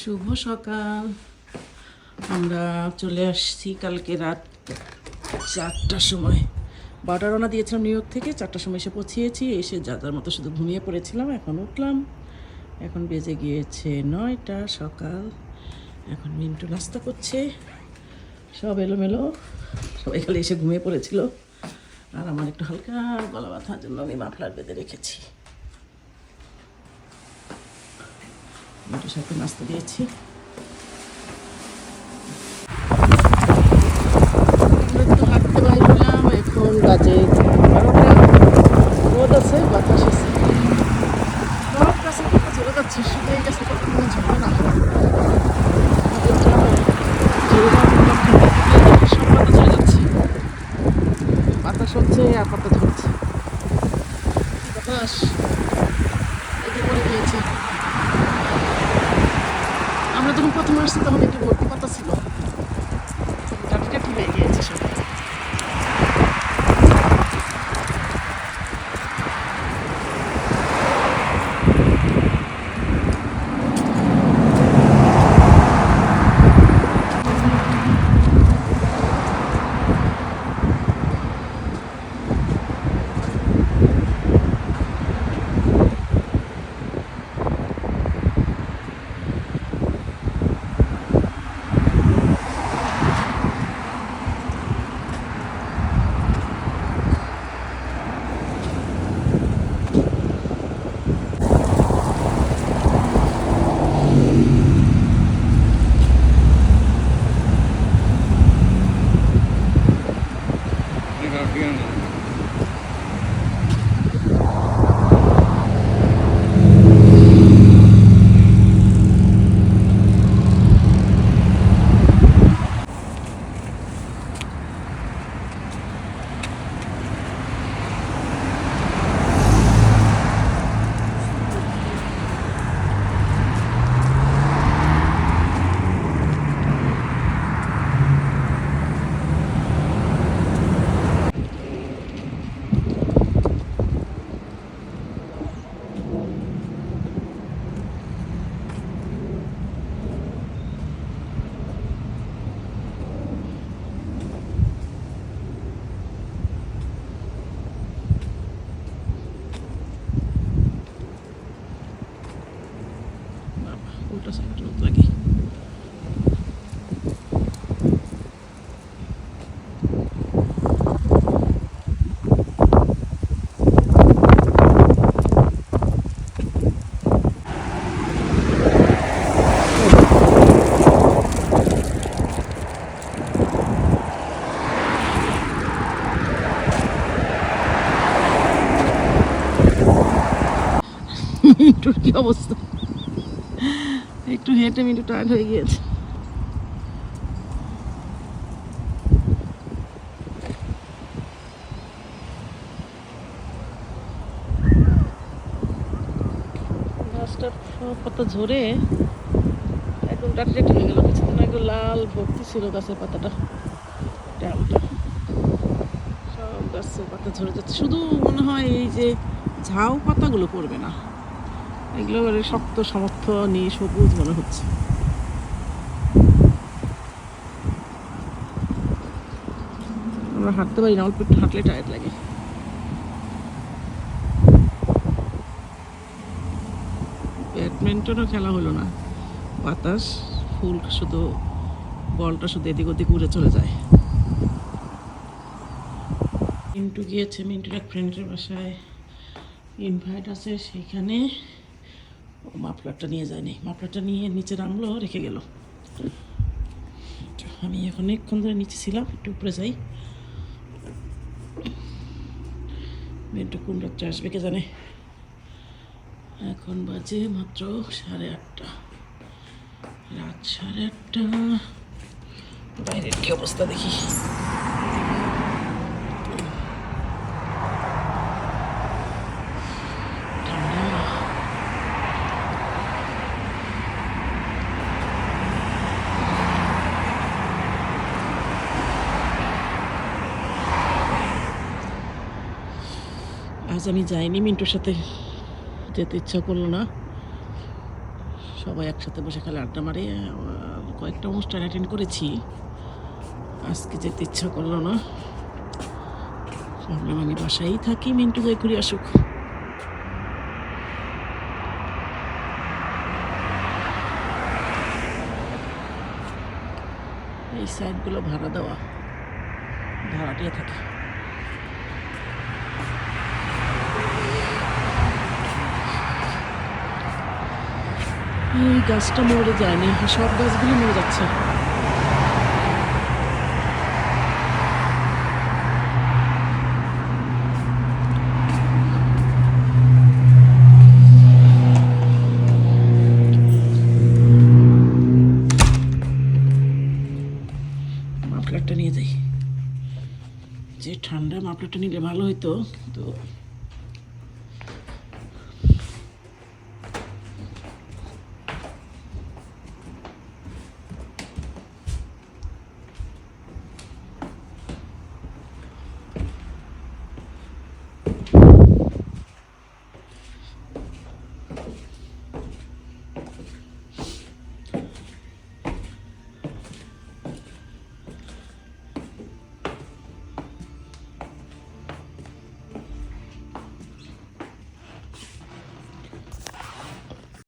শুভ সকাল। আমরা চলে আসছি কালকে রাত 4টার সময়। 12টা রওনা দিয়েছিলাম নিউ ইয়র্ক থেকে, 4টার সময় এসে পৌঁছিয়েছি। এসে যাতার মতো শুধু ঘুমিয়ে পড়েছিলাম, এখন উঠলাম। এখন বেজে গিয়েছে 9টা সকাল। এখন মিন্টু নাস্তা করছে, সব এলোমেলো, সবাই খালি এসে ঘুমিয়ে পড়েছিল। আর আমার একটু হালকা গলা ব্যথার জন্য আমি মাফলার বেঁধে রেখেছি। মিন্টুর সাথে নাস্তা দিয়েছি। হাঁটতে বাইরলাম, এখন বাজে 12টা। রোদ আছে, বাতাস আছে, সব গাছের পাতা ঝরে যাচ্ছে, শুধু এই গাছের পাতা কোনো ঝরে না। সব পাতা ঝরে যাচ্ছে, বাতাস হচ্ছে আর পাতা ঝরছে। বাতাস এই যে পড়ে গিয়েছে। আমরা যখন প্রথম আসছি তখন একটু ভর্তি পাতা ছিল, টাটি টাটি হয়ে গিয়েছে সব। উল্টা সাইড রোদ লাগে। মিন্টুর কি অবস্থা, একটু হেঁটে মিন্টু টায়ার্ড হয়ে গিয়েছে। গাছটার সব পাতা ঝরে একদম টাটি টাটি হয়ে গেল। কিছুদিন একদম লাল ভর্তি ছিল গাছের পাতাটা, ডালটা। সব গাছের পাতা ঝরে যাচ্ছে, শুধু মনে হয় এই যে ঝাউ পাতাগুলো পড়বে না, এগুলো শক্ত সমর্থ নিয়ে সবুজ মনে হচ্ছে। আমরা হাঁটতে পারি না, অল্প একটু হাঁটলে টায়ার্ড লাগে। ব্যাডমিন্টনও খেলা হলো না, বাতাস ফুল, শুধু বলটা শুধু এদিক ওদিক উড়ে চলে যায়। মিন্টু গিয়েছে মিন্টুর এক ফ্রেন্ডের বাসায়, ইনভাইট আছে সেইখানে। ও মাফলারটা নিয়ে যায়নি, মাফলারটা নিয়ে নিচে নামলো, রেখে গেল। আমি এখন অনেকক্ষণ ধরে নিচে ছিলাম, একটু উপরে যাই। মিন্টু কোন রাত্রে আসবে কে জানে। এখন বাজে মাত্র 8:30, রাত 8:30। বাইরের কি অবস্থা দেখি। আজ আমি যাইনি, মিন্টুর সাথে যেতে ইচ্ছা করলো না। সবাই একসাথে বসে খালি আড্ডা মারে। কয়েকটা অনুষ্ঠান অ্যাটেন্ড করেছি, আজকে যেতে ইচ্ছা করলো না। ভাবলাম আমি বাসায়ই থাকি, মিন্টু যাই ঘুরে আসুক। এই সাইডগুলো ভাড়া দেওয়া, ভাড়াটিয়ে থাকে। এই গাছটা মরে যায়নি, সব গাছগুলি মরে যাচ্ছে। মাফলারটা নিয়ে যাই, যে ঠান্ডা, মাফলারটা নিলে ভালো হইতো, কিন্তু